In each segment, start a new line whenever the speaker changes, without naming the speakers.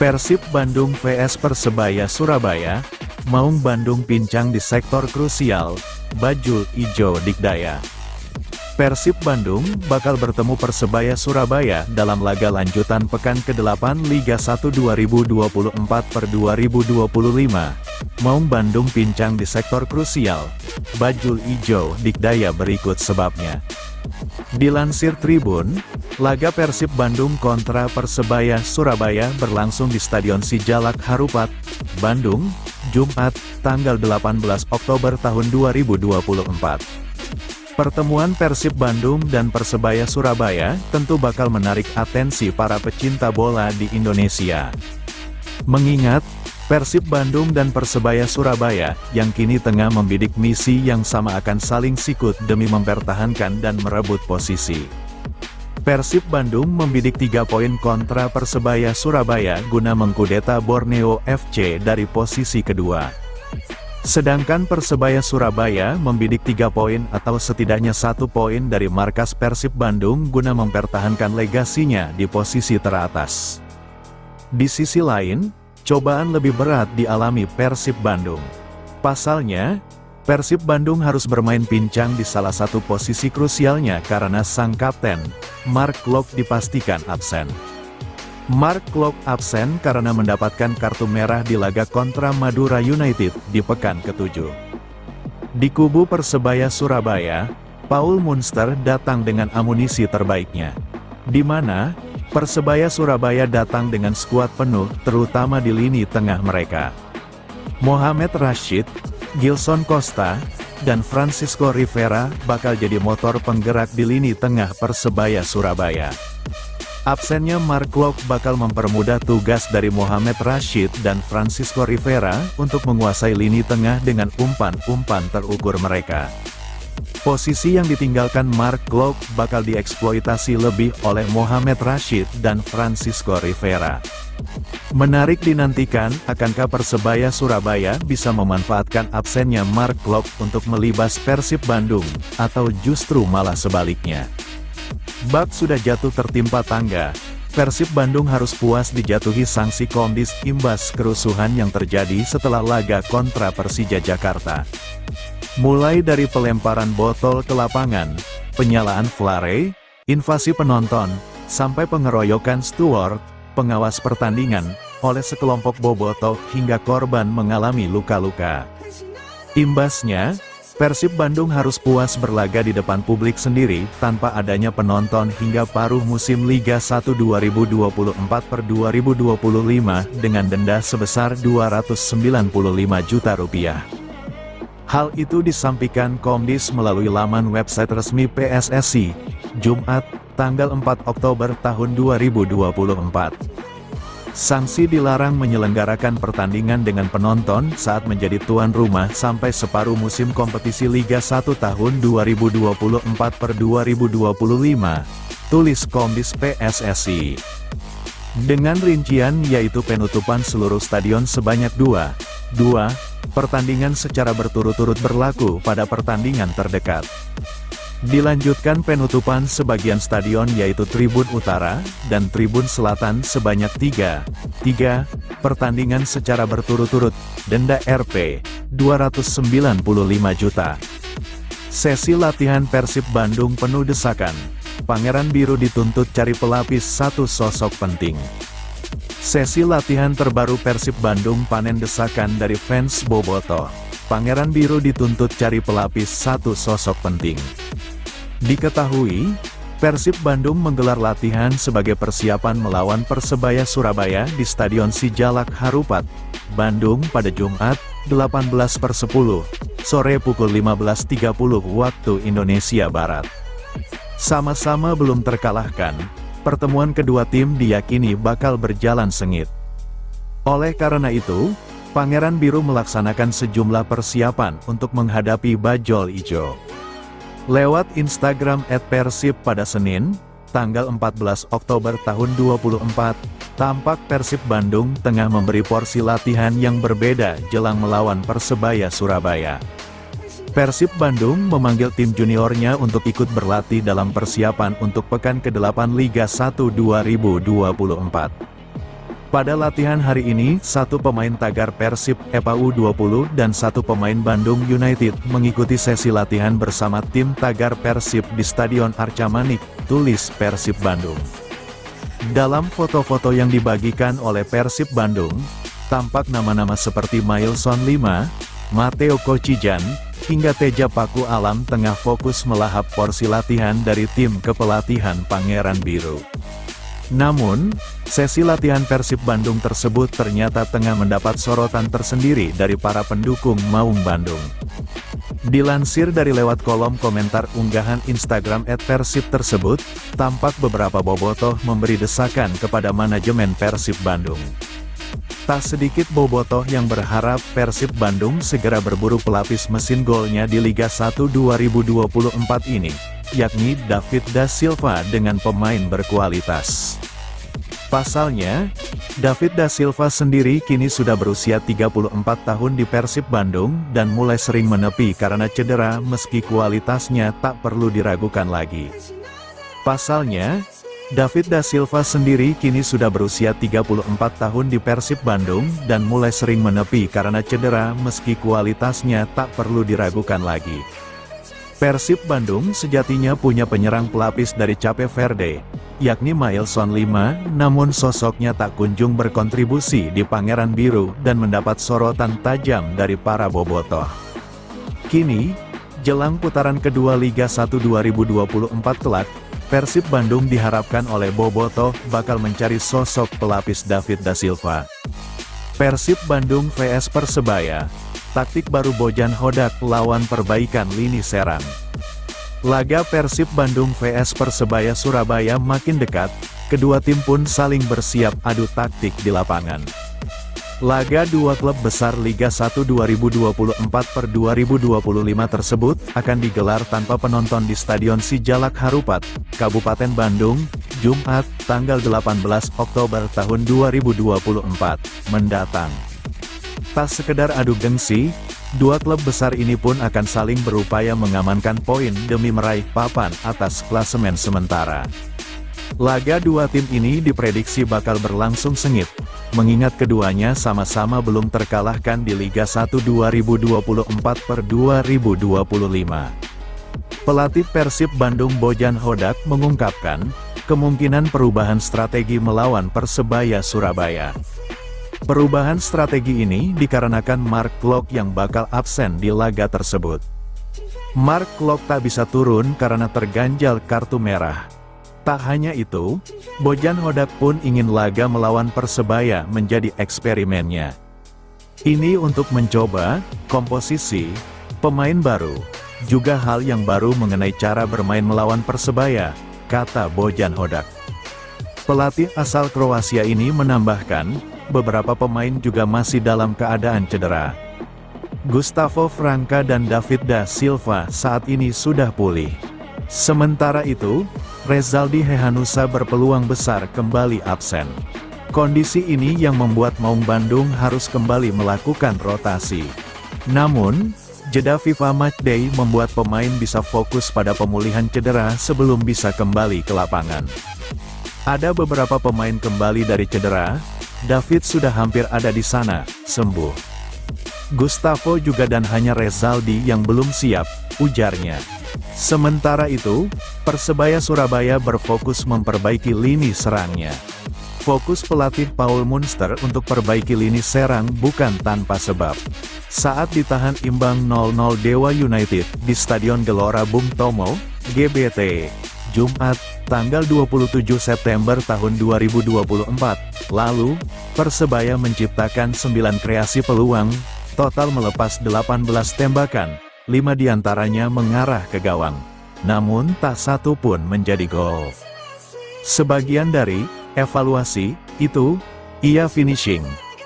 Persib Bandung vs Persebaya Surabaya, Maung Bandung pincang di sektor krusial, Bajul Ijo Dikdaya. Persib Bandung bakal bertemu Persebaya Surabaya dalam laga lanjutan pekan ke-8 Liga 1 2024/2025. Maung Bandung pincang di sektor krusial, Bajul Ijo Dikdaya berikut sebabnya. Dilansir Tribun, laga Persib Bandung kontra Persebaya Surabaya berlangsung di Stadion Sijalak Harupat, Bandung, Jumat, tanggal 18 Oktober tahun 2024. Pertemuan Persib Bandung dan Persebaya Surabaya tentu bakal menarik atensi para pecinta bola di Indonesia. Mengingat, Persib Bandung dan Persebaya Surabaya, yang kini tengah membidik misi yang sama akan saling sikut demi mempertahankan dan merebut posisi. Persib Bandung membidik 3 poin kontra Persebaya Surabaya guna mengkudeta Borneo FC dari posisi kedua. Sedangkan Persebaya Surabaya membidik 3 poin atau setidaknya 1 poin dari markas Persib Bandung guna mempertahankan legasinya di posisi teratas. Di sisi lain, cobaan lebih berat dialami Persib Bandung. Pasalnya, Persib Bandung harus bermain pincang di salah satu posisi krusialnya karena sang kapten, Mark Klok dipastikan absen. Mark Klok absen karena mendapatkan kartu merah di laga kontra Madura United di pekan ke-7. Di kubu Persebaya Surabaya, Paul Munster datang dengan amunisi terbaiknya, di mana Persebaya Surabaya datang dengan skuad penuh terutama di lini tengah mereka. Mohamed Rashid, Gilson Costa, dan Francisco Rivera bakal jadi motor penggerak di lini tengah Persebaya Surabaya. Absennya Mark Klok bakal mempermudah tugas dari Mohamed Rashid dan Francisco Rivera untuk menguasai lini tengah dengan umpan-umpan terukur mereka. Posisi yang ditinggalkan Mark Klok bakal dieksploitasi lebih oleh Mohamed Rashid dan Francisco Rivera. Menarik dinantikan, akankah Persebaya Surabaya bisa memanfaatkan absennya Mark Klok untuk melibas Persib Bandung, atau justru malah sebaliknya. Bak sudah jatuh tertimpa tangga, Persib Bandung harus puas dijatuhi sanksi Komdis imbas kerusuhan yang terjadi setelah laga kontra Persija Jakarta. Mulai dari pelemparan botol ke lapangan, penyalaan flare, invasi penonton, sampai pengeroyokan steward, pengawas pertandingan, oleh sekelompok bobotoh hingga korban mengalami luka-luka. Imbasnya, Persib Bandung harus puas berlaga di depan publik sendiri, tanpa adanya penonton hingga paruh musim Liga 1 2024/2025 dengan denda sebesar Rp295 juta. Hal itu disampaikan Komdis melalui laman website resmi PSSI, Jumat, tanggal 4 Oktober tahun 2024. Sanksi dilarang menyelenggarakan pertandingan dengan penonton saat menjadi tuan rumah sampai separuh musim kompetisi Liga 1 tahun 2024/2025, tulis Komdis PSSI. Dengan rincian yaitu penutupan seluruh stadion sebanyak 2 pertandingan secara berturut-turut berlaku pada pertandingan terdekat. Dilanjutkan penutupan sebagian stadion yaitu Tribun Utara dan Tribun Selatan sebanyak 3 pertandingan secara berturut-turut, denda Rp 295 juta. Sesi latihan Persib Bandung penuh desakan, Pangeran Biru dituntut cari pelapis satu sosok penting. Sesi latihan terbaru Persib Bandung panen desakan dari fans bobotoh. Pangeran Biru dituntut cari pelapis satu sosok penting. Diketahui, Persib Bandung menggelar latihan sebagai persiapan melawan Persebaya Surabaya di Stadion Sijalak Harupat, Bandung pada Jumat, 18:10, sore pukul 15.30 waktu Indonesia Barat. Sama-sama belum terkalahkan, pertemuan kedua tim diyakini bakal berjalan sengit. Oleh karena itu, Pangeran Biru melaksanakan sejumlah persiapan untuk menghadapi Bajul Ijo. Lewat Instagram @persib pada Senin, tanggal 14 Oktober tahun 2024, tampak Persib Bandung tengah memberi porsi latihan yang berbeda jelang melawan Persebaya Surabaya. Persib Bandung memanggil tim juniornya untuk ikut berlatih dalam persiapan untuk pekan ke-8 Liga 1 2024. Pada latihan hari ini, satu pemain tagar Persib Epa U20 dan satu pemain Bandung United mengikuti sesi latihan bersama tim tagar Persib di Stadion Arca Manik, tulis Persib Bandung. Dalam foto-foto yang dibagikan oleh Persib Bandung, tampak nama-nama seperti Mailson Lima, Matteo Kocijan, hingga Teja Paku Alam tengah fokus melahap porsi latihan dari tim kepelatihan Pangeran Biru. Namun, sesi latihan Persib Bandung tersebut ternyata tengah mendapat sorotan tersendiri dari para pendukung Maung Bandung. Dilansir dari lewat kolom komentar unggahan Instagram @persib tersebut, tampak beberapa bobotoh memberi desakan kepada manajemen Persib Bandung. Tak sedikit bobotoh yang berharap Persib Bandung segera berburu pelapis mesin golnya di Liga 1 2024 ini, yakni David da Silva dengan pemain berkualitas. Pasalnya, David da Silva sendiri kini sudah berusia 34 tahun di Persib Bandung dan mulai sering menepi karena cedera meski kualitasnya tak perlu diragukan lagi. Pasalnya, David da Silva sendiri kini sudah berusia 34 tahun di Persib Bandung dan mulai sering menepi karena cedera meski kualitasnya tak perlu diragukan lagi. Persib Bandung sejatinya punya penyerang pelapis dari Cape Verde, yakni Mailson Lima, namun sosoknya tak kunjung berkontribusi di Pangeran Biru dan mendapat sorotan tajam dari para bobotoh. Kini, jelang putaran kedua Liga 1 2024 kelak, Persib Bandung diharapkan oleh bobotoh bakal mencari sosok pelapis David da Silva. Persib Bandung vs Persebaya, taktik baru Bojan Hodak lawan perbaikan lini serang. Laga Persib Bandung vs Persebaya Surabaya makin dekat, kedua tim pun saling bersiap adu taktik di lapangan. Laga dua klub besar Liga 1 2024/2025 tersebut akan digelar tanpa penonton di Stadion Sijalak Harupat, Kabupaten Bandung, Jumat, tanggal 18 Oktober tahun 2024 mendatang. Tak sekedar adu gengsi, dua klub besar ini pun akan saling berupaya mengamankan poin demi meraih papan atas klasemen sementara. Laga dua tim ini diprediksi bakal berlangsung sengit, mengingat keduanya sama-sama belum terkalahkan di Liga 1 2024/2025. Pelatih Persib Bandung Bojan Hodak mengungkapkan, kemungkinan perubahan strategi melawan Persebaya Surabaya. Perubahan strategi ini dikarenakan Mark Klok yang bakal absen di laga tersebut. Mark Klok tak bisa turun karena terganjal kartu merah. Tak hanya itu, Bojan Hodak pun ingin laga melawan Persebaya menjadi eksperimennya. Ini untuk mencoba komposisi pemain baru, juga hal yang baru mengenai cara bermain melawan Persebaya, kata Bojan Hodak. Pelatih asal Kroasia ini menambahkan, beberapa pemain juga masih dalam keadaan cedera. Gustavo Franca dan David da Silva saat ini sudah pulih. Sementara itu, Rezaldi Hehanussa berpeluang besar kembali absen. Kondisi ini yang membuat Maung Bandung harus kembali melakukan rotasi. Namun, jeda FIFA Matchday membuat pemain bisa fokus pada pemulihan cedera sebelum bisa kembali ke lapangan. Ada beberapa pemain kembali dari cedera, David sudah hampir ada di sana, sembuh. Gustavo juga dan hanya Rezaldi yang belum siap, ujarnya. Sementara itu, Persebaya Surabaya berfokus memperbaiki lini serangnya. Fokus pelatih Paul Munster untuk perbaiki lini serang bukan tanpa sebab. Saat ditahan imbang 0-0 Dewa United di Stadion Gelora Bung Tomo, GBT, Jumat, tanggal 27 September tahun 2024, lalu, Persebaya menciptakan 9 kreasi peluang, total melepas 18 tembakan, 5 diantaranya mengarah ke gawang. Namun tak satu pun menjadi gol. Sebagian dari evaluasi itu, ia finishing,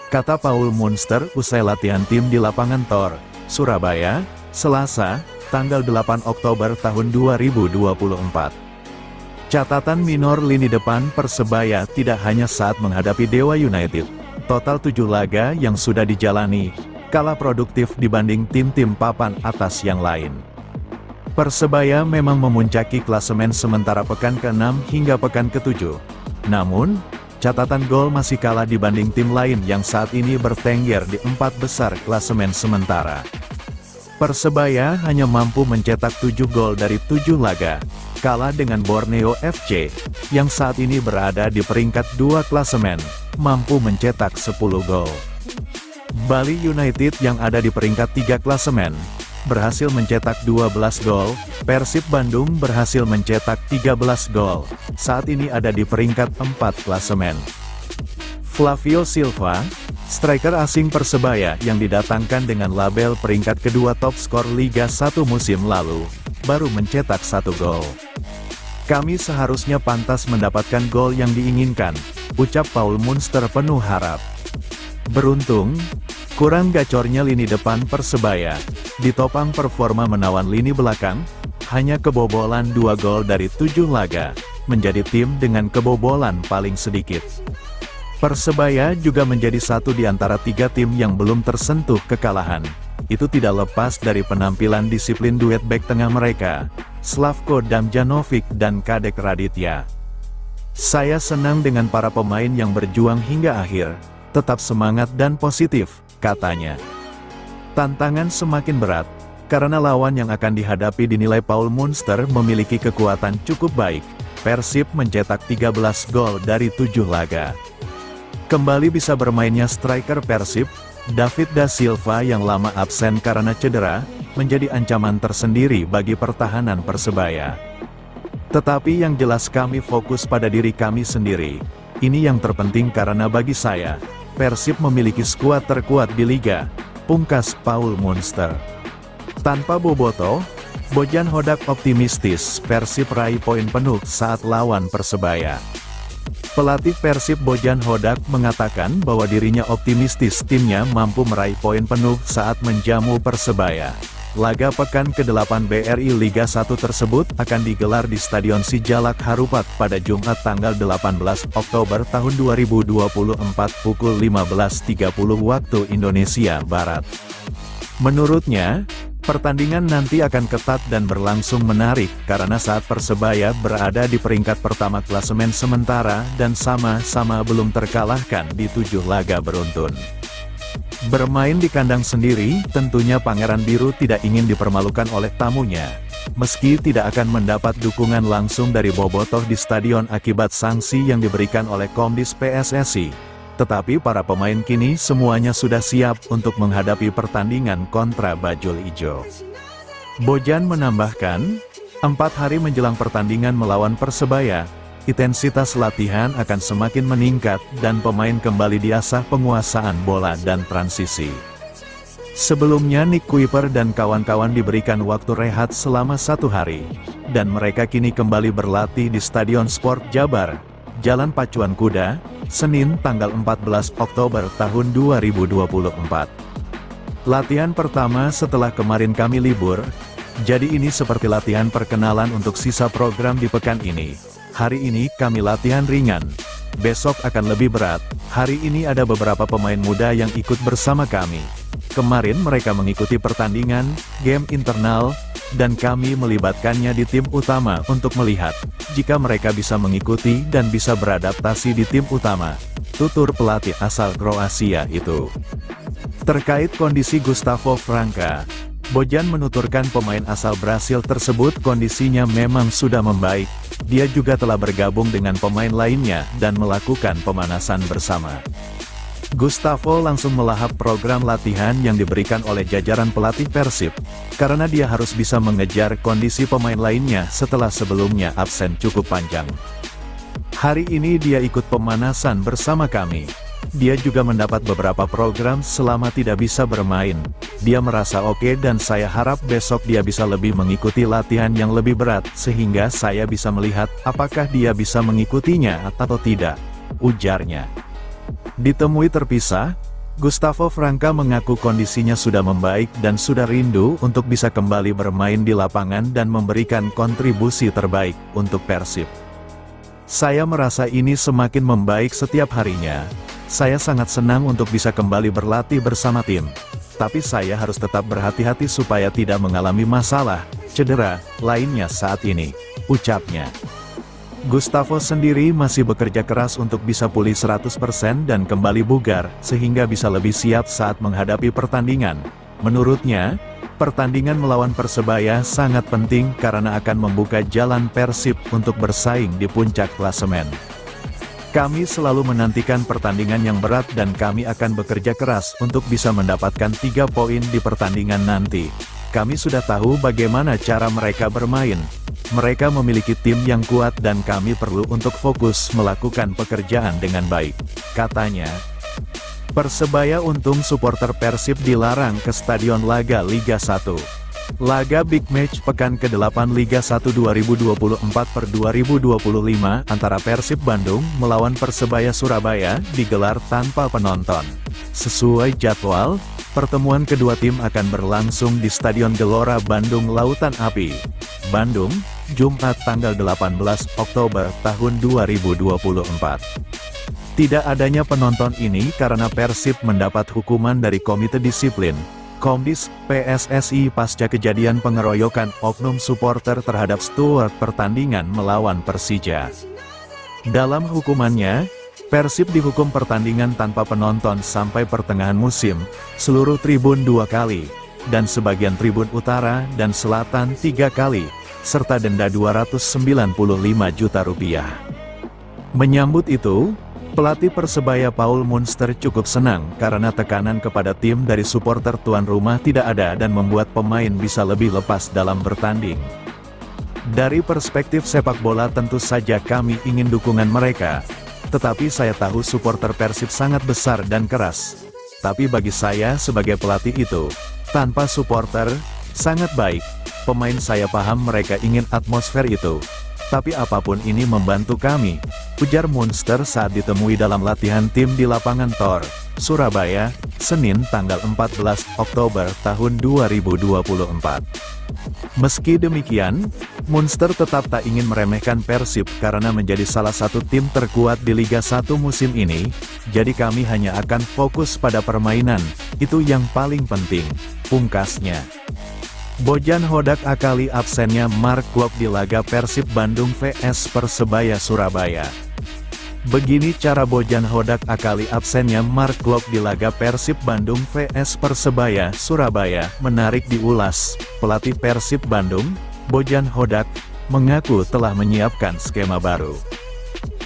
kata Paul Munster usai latihan tim di lapangan Tor, Surabaya, Selasa, tanggal 8 Oktober tahun 2024. Catatan minor lini depan Persebaya tidak hanya saat menghadapi Dewa United. Total 7 laga yang sudah dijalani, kalah produktif dibanding tim-tim papan atas yang lain. Persebaya memang memuncaki klasemen sementara pekan ke-6 hingga pekan ke-7. Namun, catatan gol masih kalah dibanding tim lain yang saat ini bertengger di 4 besar klasemen sementara. Persebaya hanya mampu mencetak 7 gol dari 7 laga, kalah dengan Borneo FC, yang saat ini berada di peringkat 2 klasemen, mampu mencetak 10 gol. Bali United yang ada di peringkat 3 klasemen, berhasil mencetak 12 gol, Persib Bandung berhasil mencetak 13 gol, saat ini ada di peringkat 4 klasemen. Flavio Silva, striker asing Persebaya yang didatangkan dengan label peringkat kedua top skor Liga 1 musim lalu, baru mencetak 1 gol. Kami seharusnya pantas mendapatkan gol yang diinginkan, ucap Paul Munster penuh harap. Beruntung, kurang gacornya lini depan Persebaya, ditopang performa menawan lini belakang, hanya kebobolan 2 gol dari 7 laga, menjadi tim dengan kebobolan paling sedikit. Persebaya juga menjadi satu di antara 3 tim yang belum tersentuh kekalahan. Itu tidak lepas dari penampilan disiplin duet bek tengah mereka, Slavko Damjanovic dan Kadek Raditya. Saya senang dengan para pemain yang berjuang hingga akhir, tetap semangat dan positif, katanya. Tantangan semakin berat, karena lawan yang akan dihadapi dinilai Paul Munster memiliki kekuatan cukup baik. Persib mencetak 13 gol dari 7 laga. Kembali bisa bermainnya striker Persib, David da Silva yang lama absen karena cedera, menjadi ancaman tersendiri bagi pertahanan Persebaya. Tetapi yang jelas kami fokus pada diri kami sendiri. Ini yang terpenting karena bagi saya, Persib memiliki skuad terkuat di Liga, pungkas Paul Munster. Tanpa Boboto, Bojan Hodak optimistis Persib raih poin penuh saat lawan Persebaya. Pelatih Persib Bojan Hodak mengatakan bahwa dirinya optimistis timnya mampu meraih poin penuh saat menjamu Persebaya. Laga pekan ke-8 BRI Liga 1 tersebut akan digelar di Stadion Sijalak Harupat pada Jumat tanggal 18 Oktober tahun 2024 pukul 15.30 waktu Indonesia Barat. Menurutnya, pertandingan nanti akan ketat dan berlangsung menarik karena saat Persebaya berada di peringkat pertama klasemen sementara dan sama-sama belum terkalahkan di 7 laga beruntun. Bermain di kandang sendiri, tentunya Pangeran Biru tidak ingin dipermalukan oleh tamunya. Meski tidak akan mendapat dukungan langsung dari bobotoh di stadion akibat sanksi yang diberikan oleh Komdis PSSI. Tetapi para pemain kini semuanya sudah siap untuk menghadapi pertandingan kontra Bajul Ijo. Bojan menambahkan, 4 hari menjelang pertandingan melawan Persebaya, intensitas latihan akan semakin meningkat dan pemain kembali diasah penguasaan bola dan transisi. Sebelumnya Nick Kuiper dan kawan-kawan diberikan waktu rehat selama 1 hari, dan mereka kini kembali berlatih di Stadion Sport Jabar, Jalan Pacuan Kuda, Senin tanggal 14 Oktober tahun 2024. Latihan pertama setelah kemarin kami libur, jadi ini seperti latihan perkenalan untuk sisa program di pekan ini. Hari ini kami latihan ringan, besok akan lebih berat. Hari ini ada beberapa pemain muda yang ikut bersama kami. Kemarin mereka mengikuti pertandingan, game internal, dan kami melibatkannya di tim utama untuk melihat jika mereka bisa mengikuti dan bisa beradaptasi di tim utama, tutur pelatih asal Kroasia itu. Terkait kondisi Gustavo Franca, Bojan menuturkan pemain asal Brasil tersebut kondisinya memang sudah membaik. Dia juga telah bergabung dengan pemain lainnya dan melakukan pemanasan bersama. Gustavo langsung melahap program latihan yang diberikan oleh jajaran pelatih Persib, karena dia harus bisa mengejar kondisi pemain lainnya setelah sebelumnya absen cukup panjang. Hari ini dia ikut pemanasan bersama kami. Dia juga mendapat beberapa program selama tidak bisa bermain. Dia merasa oke dan saya harap besok dia bisa lebih mengikuti latihan yang lebih berat sehingga saya bisa melihat apakah dia bisa mengikutinya atau tidak, ujarnya. Ditemui terpisah, Gustavo Franca mengaku kondisinya sudah membaik dan sudah rindu untuk bisa kembali bermain di lapangan dan memberikan kontribusi terbaik untuk Persib. Saya merasa ini semakin membaik setiap harinya. Saya sangat senang untuk bisa kembali berlatih bersama tim. Tapi saya harus tetap berhati-hati supaya tidak mengalami masalah, cedera, lainnya saat ini, ucapnya. Gustavo sendiri masih bekerja keras untuk bisa pulih 100% dan kembali bugar, sehingga bisa lebih siap saat menghadapi pertandingan. Menurutnya, pertandingan melawan Persebaya sangat penting karena akan membuka jalan Persib untuk bersaing di puncak klasemen. Kami selalu menantikan pertandingan yang berat dan kami akan bekerja keras untuk bisa mendapatkan 3 poin di pertandingan nanti. Kami sudah tahu bagaimana cara mereka bermain. Mereka memiliki tim yang kuat dan kami perlu untuk fokus melakukan pekerjaan dengan baik, katanya. Persebaya untung supporter Persib dilarang ke Stadion Laga Liga 1. Laga Big Match Pekan ke-8 Liga 1 2024/2025 antara Persib Bandung melawan Persebaya Surabaya digelar tanpa penonton. Sesuai jadwal, pertemuan kedua tim akan berlangsung di Stadion Gelora Bandung Lautan Api, Bandung, Jumat tanggal 18 Oktober tahun 2024. Tidak adanya penonton ini karena Persib mendapat hukuman dari Komite Disiplin, Komdis, PSSI pasca kejadian pengeroyokan oknum supporter terhadap steward pertandingan melawan Persija. Dalam hukumannya, Persib dihukum pertandingan tanpa penonton sampai pertengahan musim, seluruh tribun 2 kali, dan sebagian tribun utara dan selatan 3 kali, serta denda Rp295 juta. Menyambut itu, pelatih Persebaya Paul Munster cukup senang karena tekanan kepada tim dari supporter tuan rumah tidak ada dan membuat pemain bisa lebih lepas dalam bertanding. Dari perspektif sepak bola tentu saja kami ingin dukungan mereka, tetapi saya tahu supporter Persib sangat besar dan keras. Tapi bagi saya sebagai pelatih itu, tanpa supporter, sangat baik. Pemain saya paham mereka ingin atmosfer itu. Tapi apapun ini membantu kami, ujar Munster saat ditemui dalam latihan tim di lapangan Tor, Surabaya, Senin tanggal 14 Oktober tahun 2024. Meski demikian, Munster tetap tak ingin meremehkan Persib karena menjadi salah satu tim terkuat di Liga 1 musim ini, jadi kami hanya akan fokus pada permainan, itu yang paling penting, pungkasnya. Bojan Hodak akali absennya Mark Klok di laga Persib Bandung vs Persebaya Surabaya. Begini cara Bojan Hodak akali absennya Mark Klok di laga Persib Bandung vs Persebaya Surabaya menarik diulas. Pelatih Persib Bandung, Bojan Hodak, mengaku telah menyiapkan skema baru.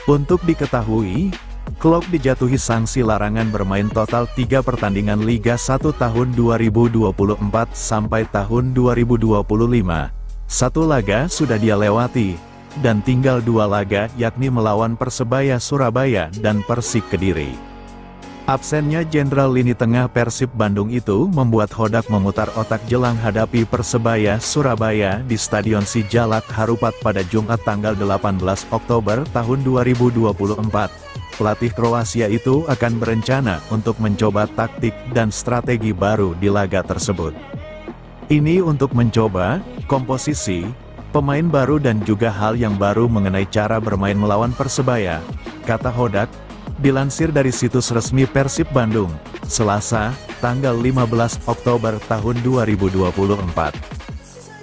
Untuk diketahui, Klok dijatuhi sanksi larangan bermain total 3 pertandingan Liga 1 tahun 2024 sampai tahun 2025. 1 laga sudah dia lewati, dan tinggal 2 laga yakni melawan Persebaya Surabaya dan Persik Kediri. Absennya Jenderal Lini Tengah Persib Bandung itu membuat Hodak memutar otak jelang hadapi Persebaya Surabaya di Stadion Sijalak Harupat pada Jumat tanggal 18 Oktober tahun 2024. Pelatih Kroasia itu akan berencana untuk mencoba taktik dan strategi baru di laga tersebut. Ini untuk mencoba komposisi, pemain baru dan juga hal yang baru mengenai cara bermain melawan Persebaya, kata Hodak, dilansir dari situs resmi Persib Bandung, Selasa, tanggal 15 Oktober tahun 2024.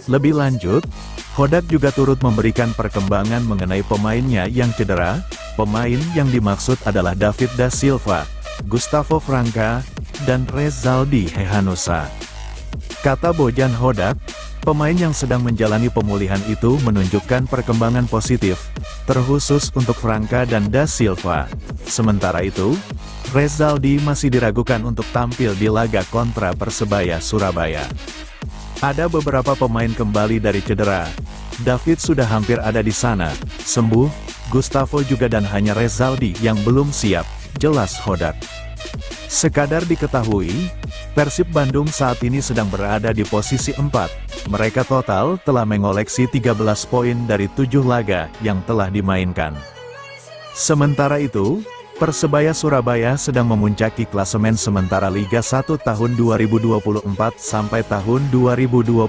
Lebih lanjut, Hodak juga turut memberikan perkembangan mengenai pemainnya yang cedera. Pemain yang dimaksud adalah David da Silva, Gustavo Franca, dan Rezaldi Hehanussa. Kata Bojan Hodak, pemain yang sedang menjalani pemulihan itu menunjukkan perkembangan positif, terkhusus untuk Franca dan da Silva. Sementara itu, Rezaldi masih diragukan untuk tampil di laga kontra Persebaya Surabaya. Ada beberapa pemain kembali dari cedera. David sudah hampir ada di sana, sembuh. Gustavo juga dan hanya Rezaldi yang belum siap, jelas hodak. Sekadar diketahui, Persib Bandung saat ini sedang berada di posisi 4. Mereka total telah mengoleksi 13 poin dari 7 laga yang telah dimainkan. Sementara itu, Persebaya Surabaya sedang memuncaki klasemen sementara Liga 1 tahun 2024 sampai tahun 2025.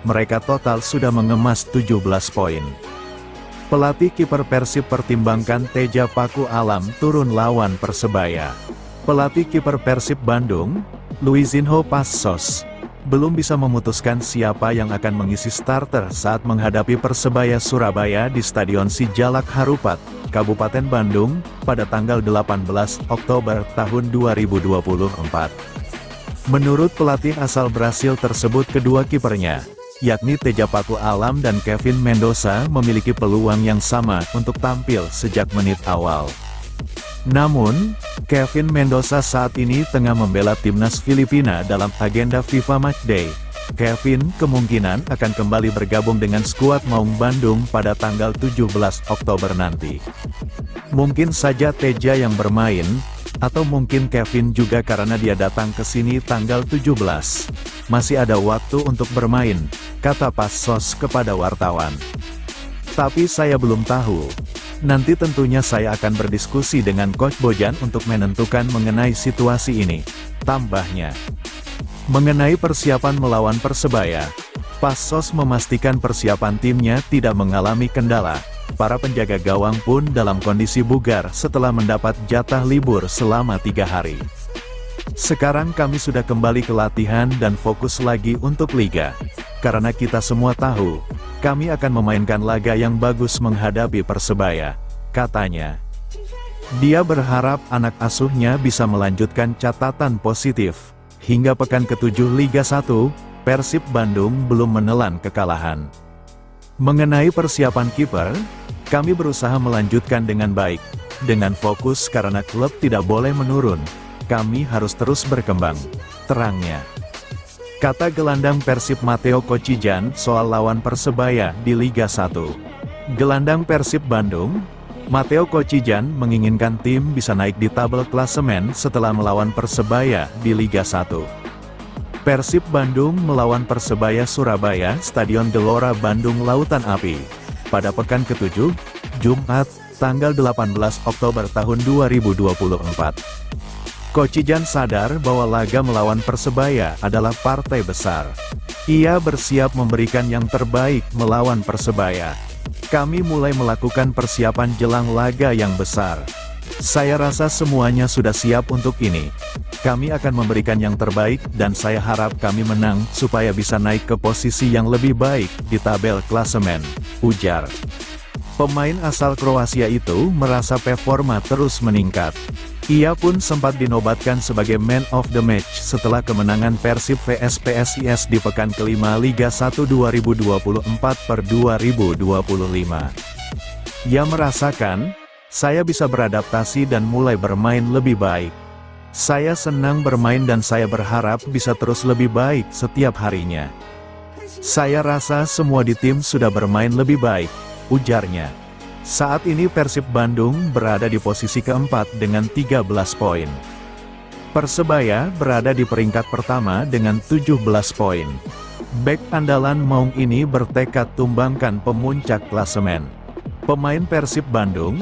Mereka total sudah mengemas 17 poin. Pelatih kiper Persib pertimbangkan Teja Paku Alam turun lawan Persebaya. Pelatih kiper Persib Bandung, Luizinho Passos, belum bisa memutuskan siapa yang akan mengisi starter saat menghadapi Persebaya Surabaya di Stadion Sijalak Harupat, Kabupaten Bandung, pada tanggal 18 Oktober tahun 2024. Menurut pelatih asal Brasil tersebut, kedua kipernya, yakni Teja Paku Alam dan Kevin Mendoza, memiliki peluang yang sama untuk tampil sejak menit awal. Namun, Kevin Mendoza saat ini tengah membela timnas Filipina dalam agenda FIFA Matchday. Kevin kemungkinan akan kembali bergabung dengan skuad Maung Bandung pada tanggal 17 Oktober nanti. Mungkin saja Teja yang bermain, atau mungkin Kevin juga karena dia datang ke sini tanggal 17. Masih ada waktu untuk bermain, kata Passos kepada wartawan. Tapi saya belum tahu. Nanti tentunya saya akan berdiskusi dengan Coach Bojan untuk menentukan mengenai situasi ini, tambahnya. Mengenai persiapan melawan Persebaya, Passos memastikan persiapan timnya tidak mengalami kendala. Para penjaga gawang pun dalam kondisi bugar setelah mendapat jatah libur selama 3 hari. Sekarang kami sudah kembali ke latihan dan fokus lagi untuk Liga. Karena kita semua tahu, kami akan memainkan laga yang bagus menghadapi Persebaya, katanya. Dia berharap anak asuhnya bisa melanjutkan catatan positif. Hingga pekan ke-7 Liga 1, Persib Bandung belum menelan kekalahan. Mengenai persiapan kiper, kami berusaha melanjutkan dengan baik, dengan fokus karena klub tidak boleh menurun. Kami harus terus berkembang, terangnya. Kata gelandang Persib Matteo Kocijan soal lawan Persebaya di Liga 1. Gelandang Persib Bandung, Matteo Kocijan menginginkan tim bisa naik di tabel klasemen setelah melawan Persebaya di Liga 1. Persib Bandung melawan Persebaya Surabaya Stadion Gelora Bandung Lautan Api pada pekan ke-7, Jumat, tanggal 18 Oktober tahun 2024. Kocijan sadar bahwa laga melawan Persebaya adalah partai besar. Ia bersiap memberikan yang terbaik melawan Persebaya. Kami mulai melakukan persiapan jelang laga yang besar. Saya rasa semuanya sudah siap untuk ini. Kami akan memberikan yang terbaik dan saya harap kami menang supaya bisa naik ke posisi yang lebih baik di tabel klasemen, ujar. Pemain asal Kroasia itu merasa performa terus meningkat. Ia pun sempat dinobatkan sebagai Man of the Match setelah kemenangan Persib vs PSIS di pekan kelima Liga 1 2024/2025. Ia merasakan, saya bisa beradaptasi dan mulai bermain lebih baik. Saya senang bermain dan saya berharap bisa terus lebih baik setiap harinya. Saya rasa semua di tim sudah bermain lebih baik, ujarnya. Saat ini Persib Bandung berada di posisi keempat dengan 13 poin. Persebaya berada di peringkat pertama dengan 17 poin. Bek andalan Maung ini bertekad tumbangkan pemuncak klasemen. Pemain Persib Bandung,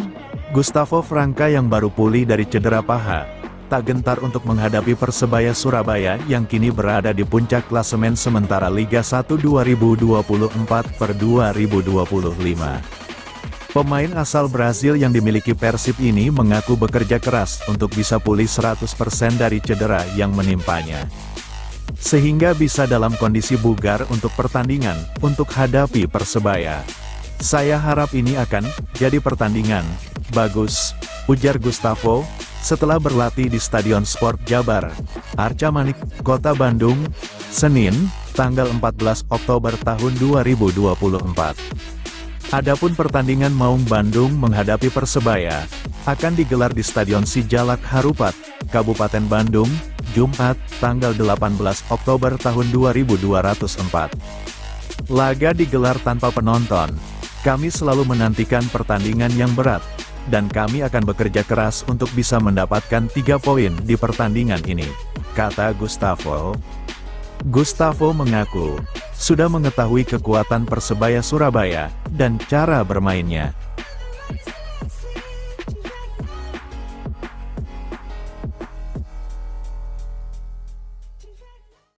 Gustavo Franca yang baru pulih dari cedera paha, tak gentar untuk menghadapi Persebaya Surabaya yang kini berada di puncak klasemen sementara Liga 1 2024/2025. Pemain asal Brasil yang dimiliki Persib ini mengaku bekerja keras untuk bisa pulih 100% dari cedera yang menimpanya. Sehingga bisa dalam kondisi bugar untuk pertandingan, untuk hadapi Persebaya. Saya harap ini akan jadi pertandingan bagus, ujar Gustavo, setelah berlatih di Stadion Sport Jabar, Arca Manik, Kota Bandung, Senin, tanggal 14 Oktober tahun 2024. Adapun pertandingan Maung Bandung menghadapi Persebaya, akan digelar di Stadion Sijalak Harupat, Kabupaten Bandung, Jumat, tanggal 18 Oktober tahun 2204. Laga digelar tanpa penonton. Kami selalu menantikan pertandingan yang berat, dan kami akan bekerja keras untuk bisa mendapatkan 3 poin di pertandingan ini, kata Gustavo. Gustavo mengaku sudah mengetahui kekuatan Persebaya Surabaya dan cara bermainnya.